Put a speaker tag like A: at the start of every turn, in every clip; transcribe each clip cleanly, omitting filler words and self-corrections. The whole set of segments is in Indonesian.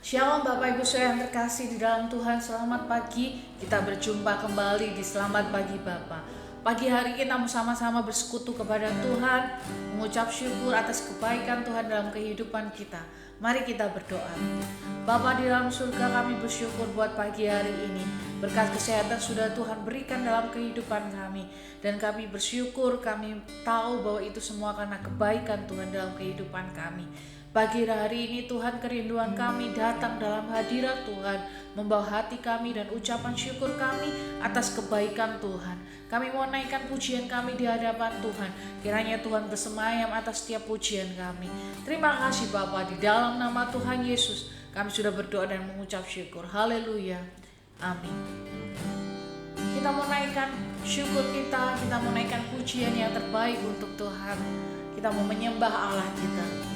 A: Shalom Bapak Ibu Saudara yang terkasih di dalam Tuhan, selamat pagi. Kita berjumpa kembali di Selamat Pagi Bapak. Pagi hari kita mau sama-sama bersekutu kepada Tuhan, mengucap syukur atas kebaikan Tuhan dalam kehidupan kita. Mari kita berdoa. Bapa di dalam surga, kami bersyukur buat pagi hari ini. Berkat kesehatan sudah Tuhan berikan dalam kehidupan kami. Dan kami bersyukur, kami tahu bahwa itu semua karena kebaikan Tuhan dalam kehidupan kami. Pagi hari ini Tuhan, kerinduan kami datang dalam hadirat Tuhan, membawa hati kami dan ucapan syukur kami atas kebaikan Tuhan. Kami mau naikkan pujian kami di hadapan Tuhan. Kiranya Tuhan bersemayam atas setiap pujian kami. Terima kasih Bapa, di dalam nama Tuhan Yesus kami sudah berdoa dan mengucap syukur. Haleluya. Amin. Kita mau naikkan syukur kita mau naikkan pujian yang terbaik untuk Tuhan. Kita mau menyembah Allah kita.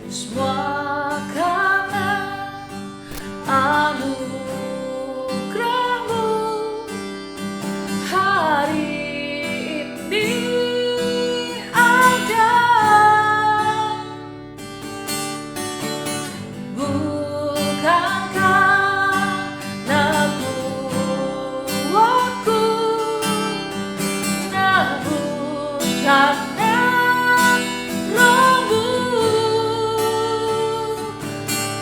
A: Semua karena anugerah-Mu hari ini ada. Bukan karena kuatku, namun karena Roh-Mu.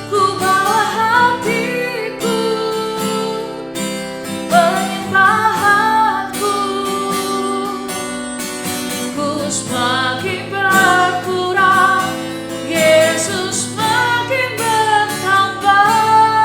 A: Ku bawa hatiku, penyembahanku, ku semakin berkurang, Yesus makin bertambah.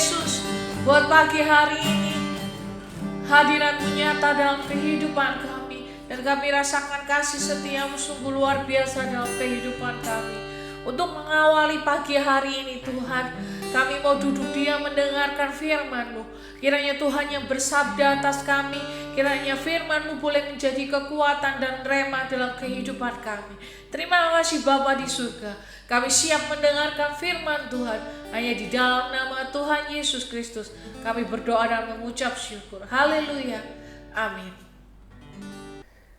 A: Yesus, buat pagi hari ini hadirat-Mu nyata dalam kehidupan kami, dan kami rasakan kasih setia-Mu sungguh luar biasa dalam kehidupan kami. Untuk mengawali pagi hari ini Tuhan, kami mau duduk diam mendengarkan firman-Mu. Kiranya Tuhan yang bersabda atas kami, kiranya firman-Mu boleh menjadi kekuatan dan rema dalam kehidupan kami. Terima kasih Bapa di surga, kami siap mendengarkan firman Tuhan. Hanya di dalam nama Tuhan Yesus Kristus kami berdoa dan mengucap syukur. Haleluya, amin.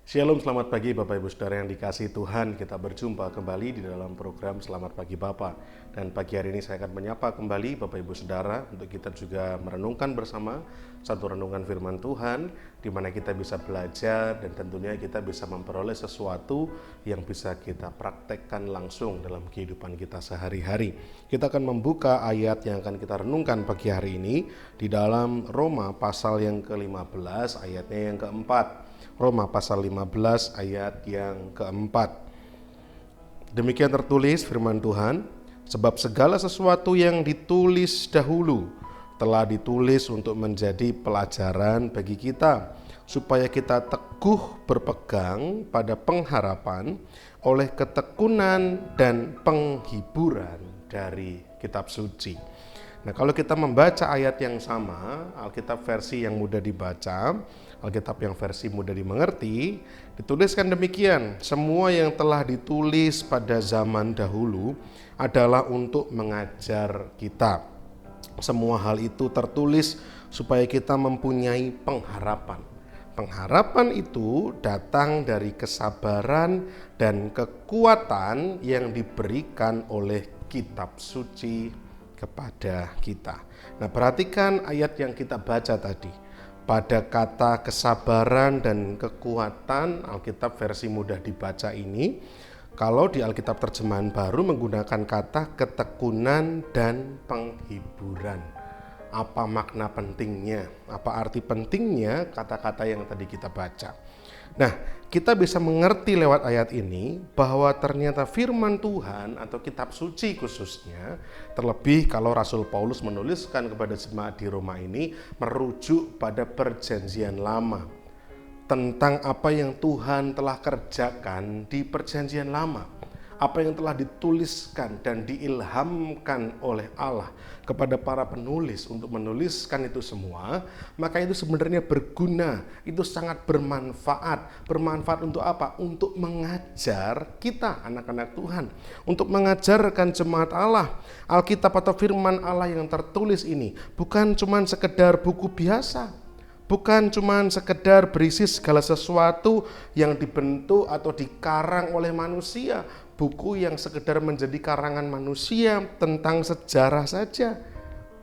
B: Shalom, selamat pagi Bapak Ibu Saudara yang dikasihi Tuhan. Kita berjumpa kembali di dalam program Selamat Pagi Bapa. Dan pagi hari ini saya akan menyapa kembali Bapak Ibu Saudara untuk kita juga merenungkan bersama satu renungan firman Tuhan, di mana kita bisa belajar dan tentunya kita bisa memperoleh sesuatu yang bisa kita praktekkan langsung dalam kehidupan kita sehari-hari. Kita akan membuka ayat yang akan kita renungkan pagi hari ini di dalam Roma pasal yang ke-15 ayatnya yang keempat. Roma pasal 15 ayat yang keempat. Demikian tertulis firman Tuhan, sebab segala sesuatu yang ditulis dahulu telah ditulis untuk menjadi pelajaran bagi kita, supaya kita teguh berpegang pada pengharapan oleh ketekunan dan penghiburan dari kitab suci. Nah, kalau kita membaca ayat yang sama, Alkitab versi yang mudah dibaca, Alkitab yang versi mudah dimengerti, dituliskan demikian, semua yang telah ditulis pada zaman dahulu adalah untuk mengajar kita. Semua hal itu tertulis supaya kita mempunyai pengharapan. Pengharapan itu datang dari kesabaran dan kekuatan yang diberikan oleh kitab suci kepada kita. Nah, perhatikan ayat yang kita baca tadi. Pada kata kesabaran dan kekuatan, Alkitab versi mudah dibaca ini, kalau di Alkitab terjemahan baru menggunakan kata ketekunan dan penghiburan. Apa makna pentingnya? Apa arti pentingnya kata-kata yang tadi kita baca? Nah, kita bisa mengerti lewat ayat ini bahwa ternyata firman Tuhan atau kitab suci khususnya, terlebih kalau Rasul Paulus menuliskan kepada jemaat di Roma ini merujuk pada perjanjian lama, tentang apa yang Tuhan telah kerjakan di perjanjian lama, apa yang telah dituliskan dan diilhamkan oleh Allah kepada para penulis untuk menuliskan itu semua, maka itu sebenarnya berguna, itu sangat bermanfaat. Bermanfaat untuk apa? Untuk mengajar kita, anak-anak Tuhan, untuk mengajarkan jemaat Allah. Alkitab atau firman Allah yang tertulis ini bukan cuma sekedar buku biasa, bukan cuma sekedar berisi segala sesuatu yang dibentuk atau dikarang oleh manusia, buku yang sekedar menjadi karangan manusia tentang sejarah saja.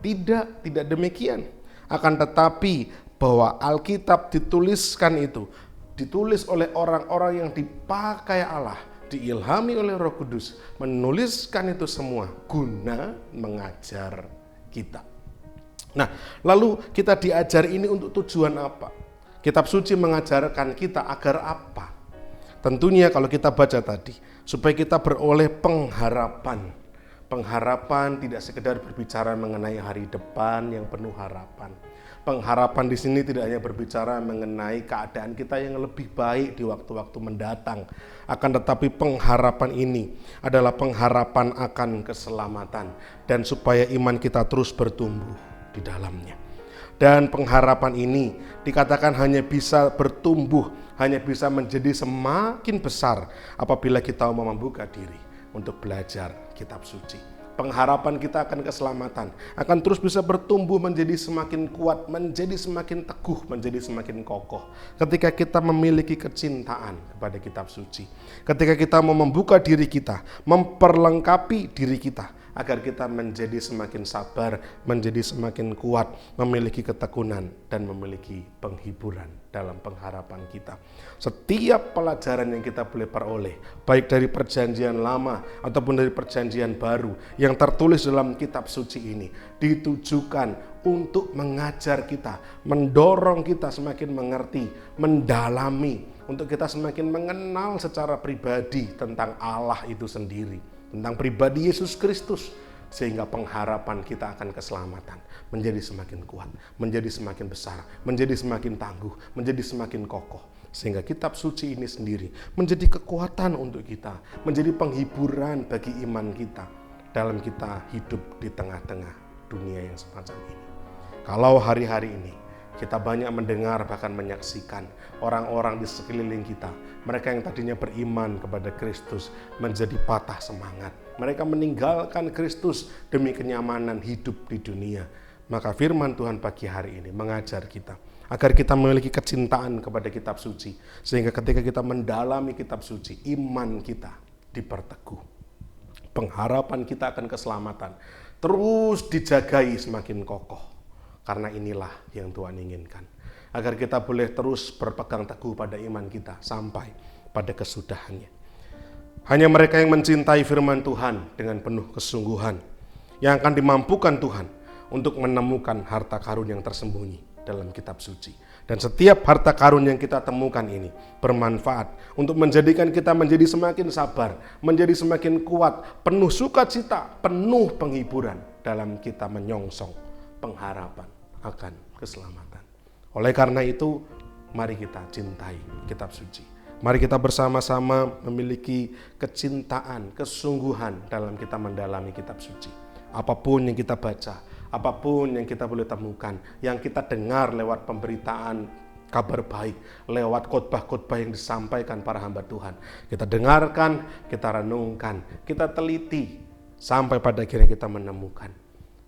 B: Tidak demikian. Akan tetapi bahwa Alkitab dituliskan itu, ditulis oleh orang-orang yang dipakai Allah, diilhami oleh Roh Kudus, menuliskan itu semua guna mengajar kita. Nah, lalu kita diajar ini untuk tujuan apa? Kitab suci mengajarkan kita agar apa? Tentunya kalau kita baca tadi, supaya kita beroleh pengharapan. Pengharapan tidak sekedar berbicara mengenai hari depan yang penuh harapan. Pengharapan di sini tidak hanya berbicara mengenai keadaan kita yang lebih baik di waktu-waktu mendatang. Akan tetapi pengharapan ini adalah pengharapan akan keselamatan dan supaya iman kita terus bertumbuh di dalamnya. Dan pengharapan ini dikatakan hanya bisa bertumbuh, hanya bisa menjadi semakin besar apabila kita mau membuka diri untuk belajar kitab suci. Pengharapan kita akan keselamatan akan terus bisa bertumbuh menjadi semakin kuat, menjadi semakin teguh, menjadi semakin kokoh ketika kita memiliki kecintaan kepada kitab suci. Ketika kita mau membuka diri kita, memperlengkapi diri kita agar kita menjadi semakin sabar, menjadi semakin kuat, memiliki ketekunan dan memiliki penghiburan dalam pengharapan kita. Setiap pelajaran yang kita boleh peroleh, baik dari perjanjian lama ataupun dari perjanjian baru yang tertulis dalam kitab suci ini, ditujukan untuk mengajar kita, mendorong kita semakin mengerti, mendalami, untuk kita semakin mengenal secara pribadi tentang Allah itu sendiri, tentang pribadi Yesus Kristus, sehingga pengharapan kita akan keselamatan menjadi semakin kuat, menjadi semakin besar, menjadi semakin tangguh, menjadi semakin kokoh. Sehingga kitab suci ini sendiri menjadi kekuatan untuk kita, menjadi penghiburan bagi iman kita dalam kita hidup di tengah-tengah dunia yang semacam ini. Kalau hari-hari ini kita banyak mendengar bahkan menyaksikan orang-orang di sekeliling kita, mereka yang tadinya beriman kepada Kristus menjadi patah semangat. Mereka meninggalkan Kristus demi kenyamanan hidup di dunia. Maka firman Tuhan pagi hari ini mengajar kita agar kita memiliki kecintaan kepada kitab suci, sehingga ketika kita mendalami kitab suci, iman kita diperteguh, pengharapan kita akan keselamatan terus dijagai semakin kokoh, karena inilah yang Tuhan inginkan, agar kita boleh terus berpegang teguh pada iman kita sampai pada kesudahannya. Hanya mereka yang mencintai firman Tuhan dengan penuh kesungguhan yang akan dimampukan Tuhan untuk menemukan harta karun yang tersembunyi dalam kitab suci. Dan setiap harta karun yang kita temukan ini bermanfaat untuk menjadikan kita menjadi semakin sabar, menjadi semakin kuat, penuh sukacita, penuh penghiburan dalam kita menyongsong pengharapan akan keselamatan. Oleh karena itu, mari kita cintai kitab suci. Mari kita bersama-sama memiliki kecintaan, kesungguhan dalam kita mendalami kitab suci. Apapun yang kita baca, apapun yang kita boleh temukan, yang kita dengar lewat pemberitaan kabar baik, lewat khotbah-khotbah yang disampaikan para hamba Tuhan, kita dengarkan, kita renungkan, kita teliti, sampai pada akhirnya kita menemukan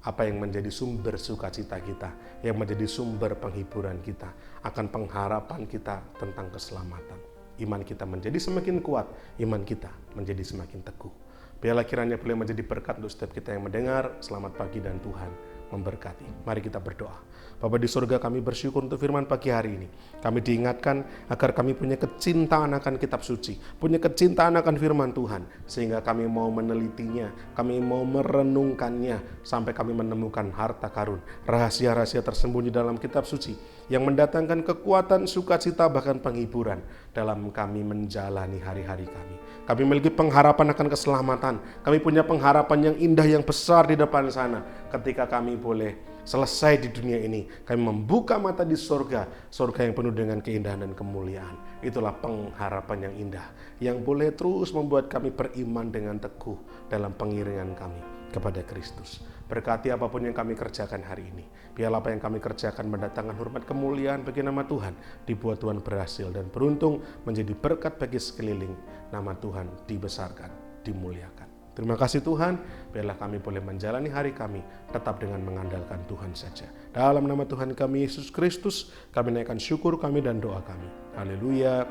B: apa yang menjadi sumber sukacita kita, yang menjadi sumber penghiburan kita, akan pengharapan kita tentang keselamatan. Iman kita menjadi semakin kuat, iman kita menjadi semakin teguh. Biarlah kiranya boleh menjadi berkat untuk setiap kita yang mendengar. Selamat pagi dan Tuhan memberkati. Mari kita berdoa. Bapa di surga, kami bersyukur untuk firman pagi hari ini. Kami diingatkan agar kami punya kecintaan akan kitab suci, punya kecintaan akan firman Tuhan, sehingga kami mau menelitinya, kami mau merenungkannya, sampai kami menemukan harta karun, rahasia-rahasia tersembunyi dalam kitab suci, yang mendatangkan kekuatan, sukacita, bahkan penghiburan dalam kami menjalani hari-hari kami. Kami memiliki pengharapan akan keselamatan. Kami punya pengharapan yang indah, yang besar di depan sana. Ketika kami boleh selesai di dunia ini, kami membuka mata di surga, surga yang penuh dengan keindahan dan kemuliaan. Itulah pengharapan yang indah, yang boleh terus membuat kami beriman dengan teguh dalam pengiringan kami kepada Kristus. Berkati apapun yang kami kerjakan hari ini. Biarlah apa yang kami kerjakan mendatangkan hormat kemuliaan bagi nama Tuhan. Dibuat Tuhan berhasil dan beruntung, menjadi berkat bagi sekeliling. Nama Tuhan dibesarkan, dimuliakan. Terima kasih Tuhan, biarlah kami boleh menjalani hari kami tetap dengan mengandalkan Tuhan saja. Dalam nama Tuhan kami Yesus Kristus, kami naikkan syukur kami dan doa kami. Haleluya.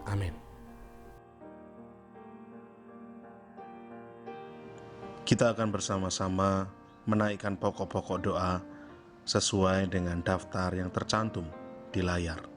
B: Amin. Kita akan bersama-sama menaikkan pokok-pokok doa sesuai dengan daftar yang tercantum di layar.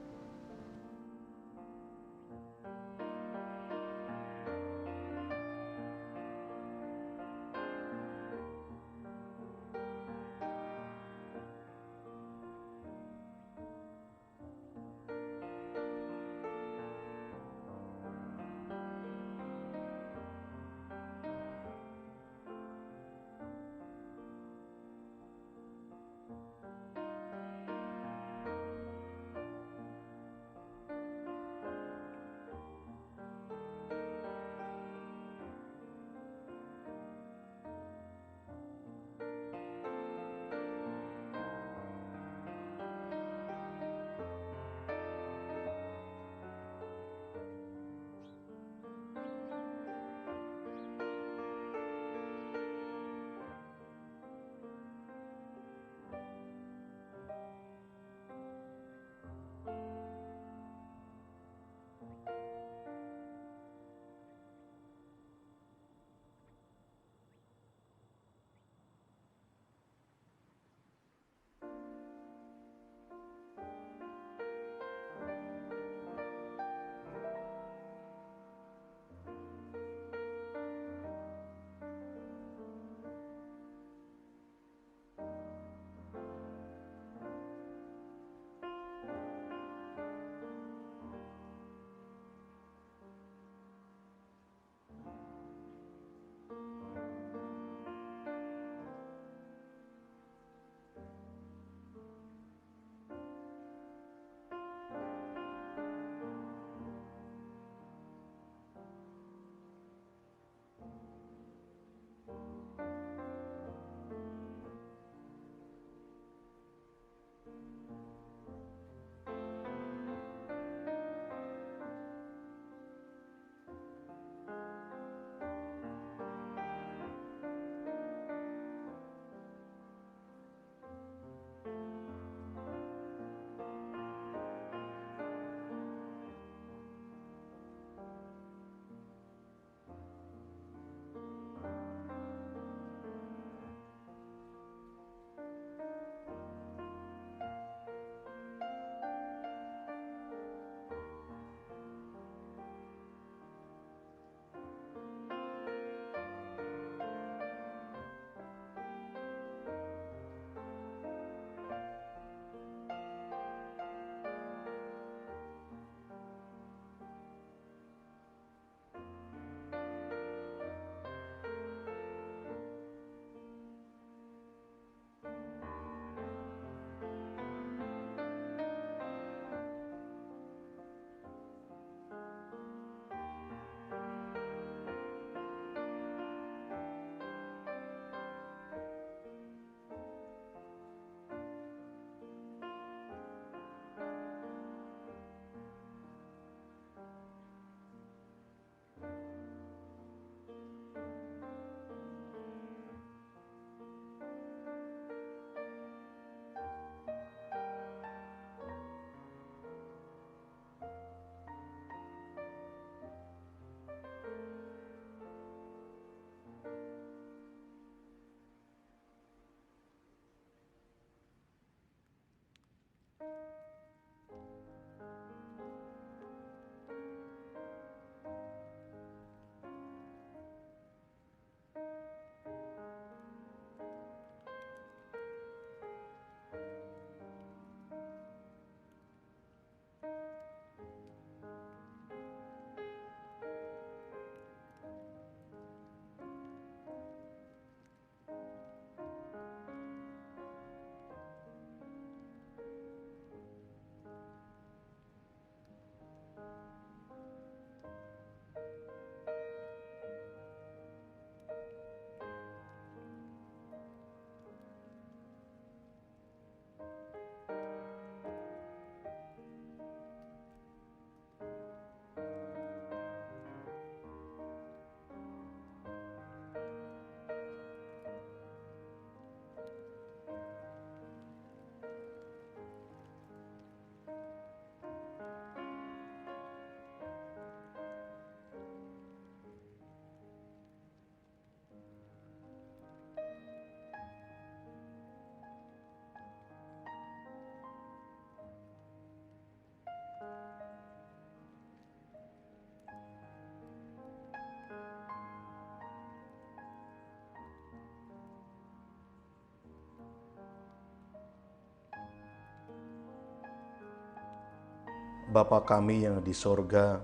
B: Bapa kami yang di sorga,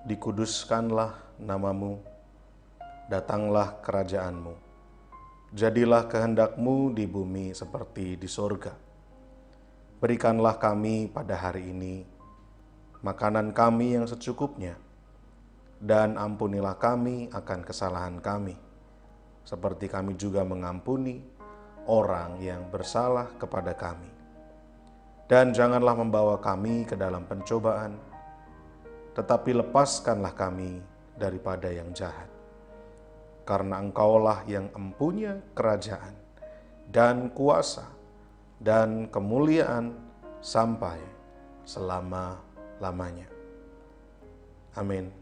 B: dikuduskanlah namamu, datanglah kerajaanmu. Jadilah kehendak-Mu di bumi seperti di sorga. Berikanlah kami pada hari ini makanan kami yang secukupnya, dan ampunilah kami akan kesalahan kami, seperti kami juga mengampuni orang yang bersalah kepada kami. Dan janganlah membawa kami ke dalam pencobaan, tetapi lepaskanlah kami daripada yang jahat. Karena Engkaulah yang empunya kerajaan dan kuasa dan kemuliaan sampai selama-lamanya. Amin.